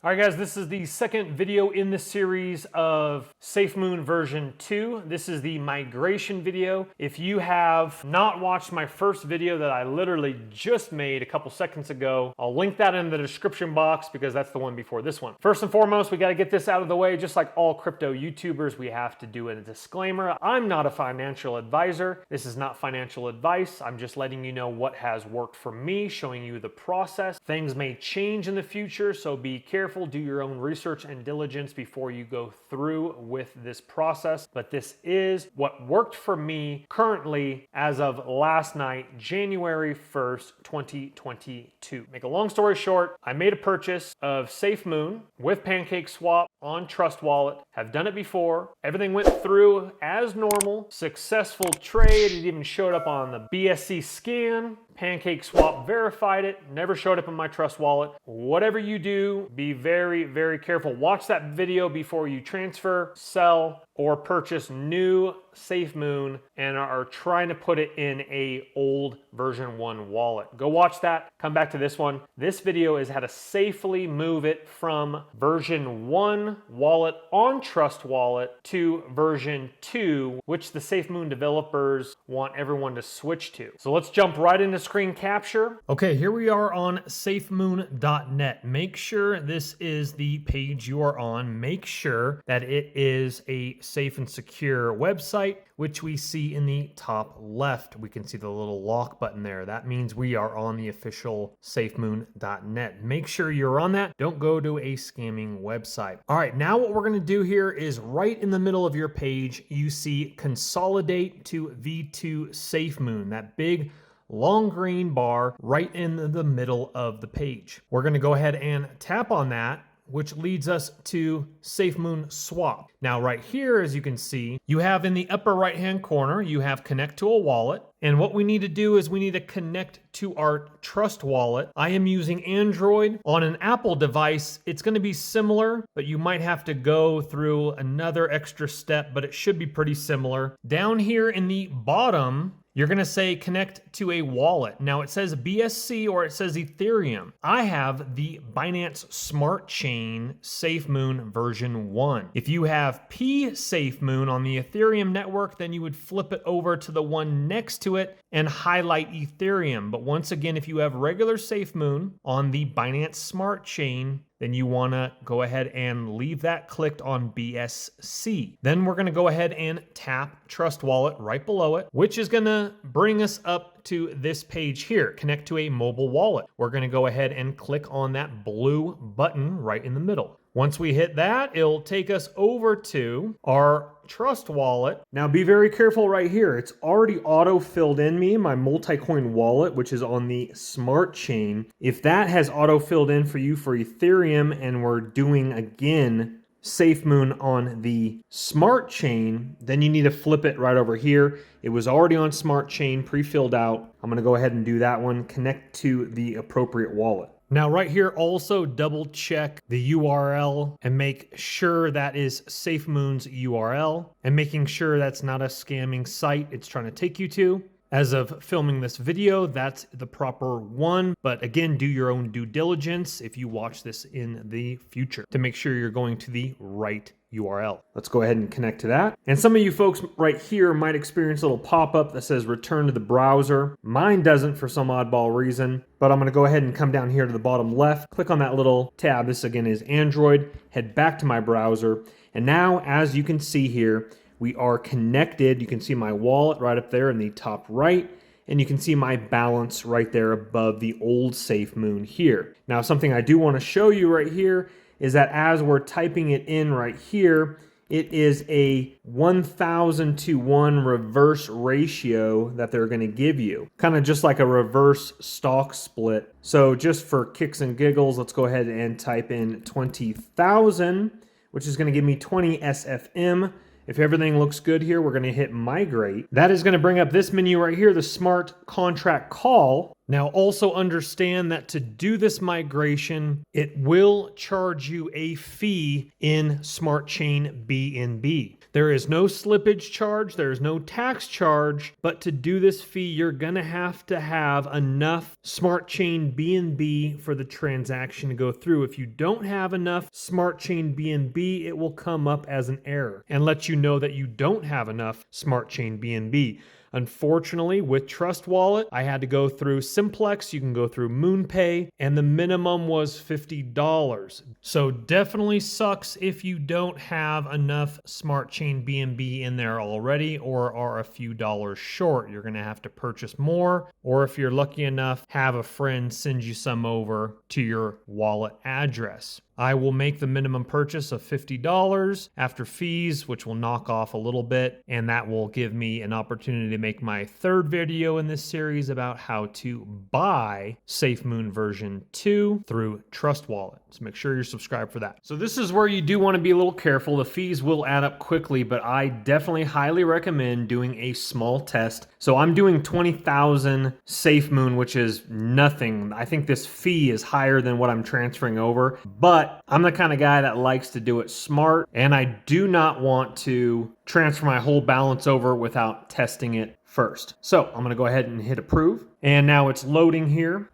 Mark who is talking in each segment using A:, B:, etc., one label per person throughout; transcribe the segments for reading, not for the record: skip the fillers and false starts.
A: All right guys, this is the second video in the series of SAFEMOON version 2. This is the migration video. If you have not watched my first video that I literally just made a couple seconds ago, I'll link that in the description box because that's the one before this one. First and foremost, we got to get this out of the way. Just like all crypto YouTubers, we have to do a disclaimer. I'm not a financial advisor. This is not financial advice. I'm just letting you know what has worked for me, showing you the process. Things may change in the future, so be careful. Do your own research and diligence before you go through with this process. But this is what worked for me currently as of last night, January 1st, 2022. Make a long story short, I made a purchase of SAFEMOON with PancakeSwap on Trust Wallet. Have done it before. Everything went through as normal. Successful trade. It even showed up on the BSC scan. PancakeSwap verified it, never showed up in my Trust Wallet. Whatever you do, be very, very careful. Watch that video before you transfer, sell, or purchase new SAFEMOON and are trying to put it in a old version 1 wallet. Go watch that, come back to this one. This video is how to safely move it from version 1 wallet on Trust Wallet to version 2, which the SAFEMOON developers want everyone to switch to. So let's jump right into screen capture. Okay, here we are on safemoon.net. Make sure this is the page you are on. Make sure that it is a safe and secure website, which we see in the top left. We can see the little lock button there. That means we are on the official safemoon.net. Make sure you're on that. Don't go to a scamming website. All right, now what we're gonna do here is right in the middle of your page, you see consolidate to V2 SAFEMOON, that big long green bar right in the middle of the page. We're gonna go ahead and tap on that, which leads us to SAFEMOON Swap. Now right here, as you can see, you have in the upper right-hand corner, you have connect to a wallet. And what we need to do is we need to connect to our Trust Wallet. I am using Android. On an Apple device, it's gonna be similar, but you might have to go through another extra step, but it should be pretty similar. Down here in the bottom, you're gonna say connect to a wallet. Now it says BSC or it says Ethereum. I have the Binance Smart Chain SAFEMOON version 1. If you have P SAFEMOON on the Ethereum network, then you would flip it over to the one next to it and highlight Ethereum. But once again, if you have regular SAFEMOON on the Binance Smart Chain, then you want to go ahead and leave that clicked on BSC. Then we're going to go ahead and tap Trust Wallet right below it, which is going to bring us up to this page here, connect to a mobile wallet. We're going to go ahead and click on that blue button right in the middle. Once we hit that, it'll take us over to our Trust Wallet. Now be very careful right here. It's already auto-filled in me, my multi-coin wallet, which is on the Smart Chain. If that has auto-filled in for you for Ethereum and we're doing again SAFEMOON on the Smart Chain, then you need to flip it right over here. It was already on Smart Chain, pre-filled out. I'm gonna go ahead and do that one, connect to the appropriate wallet. Now right here, also double check the URL and make sure that is SAFEMOON's URL and making sure that's not a scamming site it's trying to take you to. As of filming this video, that's the proper one. But again, do your own due diligence if you watch this in the future to make sure you're going to the right URL. Let's go ahead and connect to that. And some of you folks right here might experience a little pop-up that says return to the browser. Mine doesn't for some oddball reason, but I'm gonna go ahead and come down here to the bottom left, click on that little tab. This again is Android, head back to my browser. And now, as you can see here, we are connected. You can see my wallet right up there in the top right, and you can see my balance right there above the old SAFEMOON here. Now, something I do want to show you right here is that as we're typing it in right here, it is a 1,000 to 1 reverse ratio that they're going to give you. Kind of just like a reverse stock split. So just for kicks and giggles, let's go ahead and type in 20,000, which is going to give me 20 SFM. If everything looks good here, we're going to hit migrate. That is going to bring up this menu right here, the smart contract call. Now also understand that to do this migration, it will charge you a fee in Smart Chain BNB. There is no slippage charge, there is no tax charge, but to do this fee, you're gonna have to have enough Smart Chain BNB for the transaction to go through. If you don't have enough Smart Chain BNB, it will come up as an error and let you know that you don't have enough Smart Chain BNB. Unfortunately, with Trust Wallet, I had to go through Simplex, you can go through MoonPay, and the minimum was $50. So definitely sucks if you don't have enough Smart Chain BNB in there already or are a few dollars short. You're gonna have to purchase more, or if you're lucky enough, have a friend send you some over to your wallet address. I will make the minimum purchase of $50 after fees, which will knock off a little bit, and that will give me an opportunity to make my third video in this series about how to buy SafeMoon version 2 through Trust Wallet. So make sure you're subscribed for that. So this is where you do want to be a little careful. The fees will add up quickly, but I definitely highly recommend doing a small test. So I'm doing 20,000 SafeMoon, which is nothing. I think this fee is higher than what I'm transferring over, but I'm the kind of guy that likes to do it smart, and I do not want to transfer my whole balance over without testing it first. So I'm gonna go ahead and hit approve, and now it's loading here.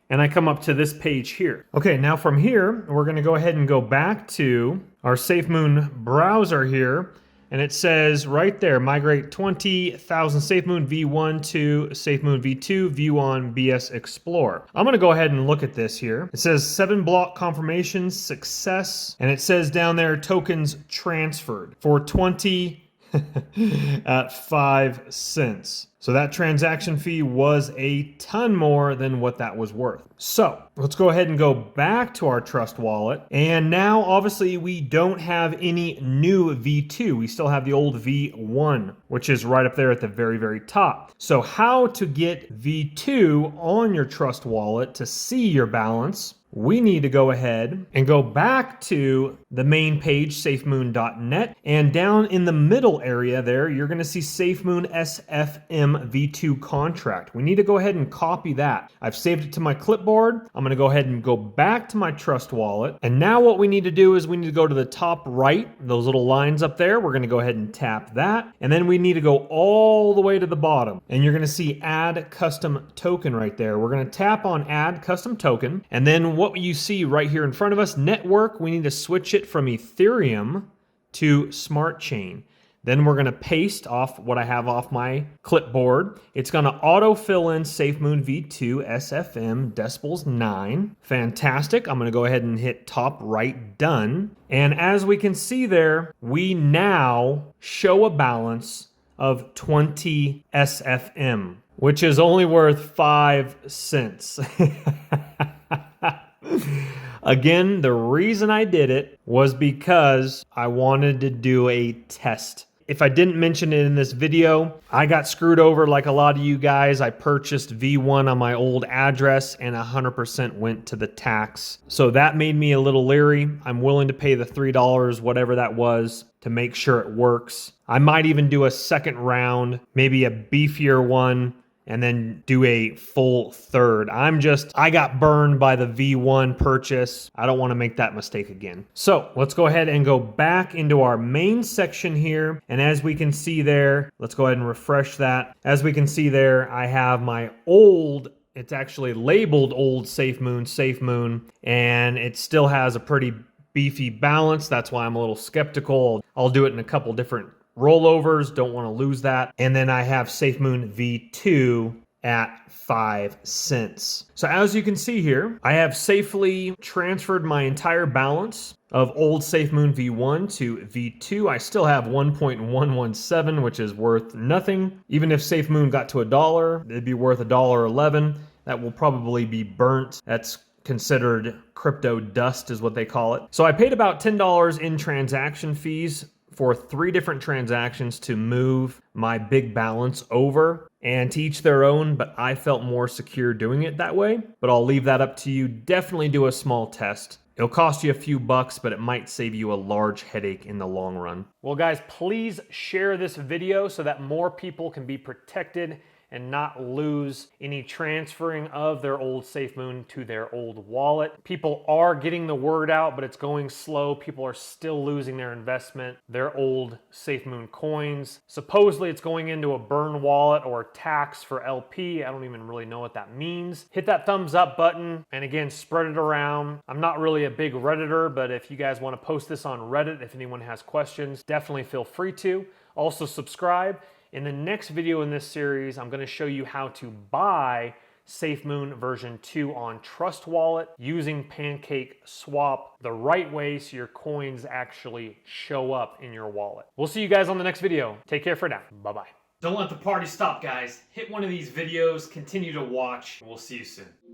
A: And I come up to this page here. Okay, now from here, we're gonna go ahead and go back to our SafeMoon browser here, and it says right there, migrate 20,000 SafeMoon V1 to SafeMoon V2, view on BS Explorer. I'm gonna go ahead and look at this here. It says 7 block confirmations, success, and it says down there, tokens transferred for 20 at 5 cents. So that transaction fee was a ton more than what that was worth. So let's go ahead and go back to our Trust Wallet. And now obviously we don't have any new V2. We still have the old V1, which is right up there at the very, very top. So how to get V2 on your Trust Wallet to see your balance? We need to go ahead and go back to the main page, safemoon.net, and down in the middle area there, you're gonna see SafeMoon SFM V2 contract. We need to go ahead and copy that. I've saved it to my clipboard. I'm gonna go ahead and go back to my Trust Wallet. And now what we need to do is we need to go to the top right, those little lines up there. We're gonna go ahead and tap that. And then we need to go all the way to the bottom. And you're gonna see Add Custom Token right there. We're gonna tap on Add Custom Token. And then what you see right here in front of us, network, we need to switch it from Ethereum to Smart Chain. Then we're gonna paste off what I have off my clipboard. It's gonna auto fill in SafeMoon V2 SFM decibels 9. Fantastic. I'm gonna go ahead and hit top right, done. And as we can see there, we now show a balance of 20 SFM, which is only worth 5 cents. Again, the reason I did it was because I wanted to do a test. If I didn't mention it in this video, I got screwed over like a lot of you guys. I purchased V1 on my old address and 100% went to the tax. So that made me a little leery. I'm willing to pay the $3, whatever that was, to make sure it works. I might even do a second round, maybe a beefier one, and then do a full third. I got burned by the V1 purchase. I don't want to make that mistake again. So let's go ahead and go back into our main section here. And as we can see there, let's go ahead and refresh that. As we can see there, I have my old, it's actually labeled old SafeMoon, and it still has a pretty beefy balance. That's why I'm a little skeptical. I'll do it in a couple different rollovers, don't want to lose that. And then I have SafeMoon V2 at 5 cents. So as you can see here, I have safely transferred my entire balance of old SafeMoon V1 to V2. I still have 1.117, which is worth nothing. Even if SafeMoon got to $1, it'd be worth $1.11. That will probably be burnt. That's considered crypto dust is what they call it. So I paid about $10 in transaction fees for 3 different transactions to move my big balance over, and to each their own, but I felt more secure doing it that way. But I'll leave that up to you. Definitely do a small test. It'll cost you a few bucks, but it might save you a large headache in the long run. Well guys, please share this video so that more people can be protected and not lose any transferring of their old SafeMoon to their old wallet. People are getting the word out, but it's going slow. People are still losing their investment, their old SafeMoon coins. Supposedly it's going into a burn wallet or a tax for LP. I don't even really know what that means. Hit that thumbs up button and again, spread it around. I'm not really a big Redditor, but if you guys want to post this on Reddit, if anyone has questions, definitely feel free to. Also subscribe. In the next video in this series, I'm going to show you how to buy SafeMoon version 2 on Trust Wallet using Pancake Swap the right way so your coins actually show up in your wallet. We'll see you guys on the next video. Take care for now. Bye-bye. Don't let the party stop, guys. Hit one of these videos, continue to watch, and we'll see you soon.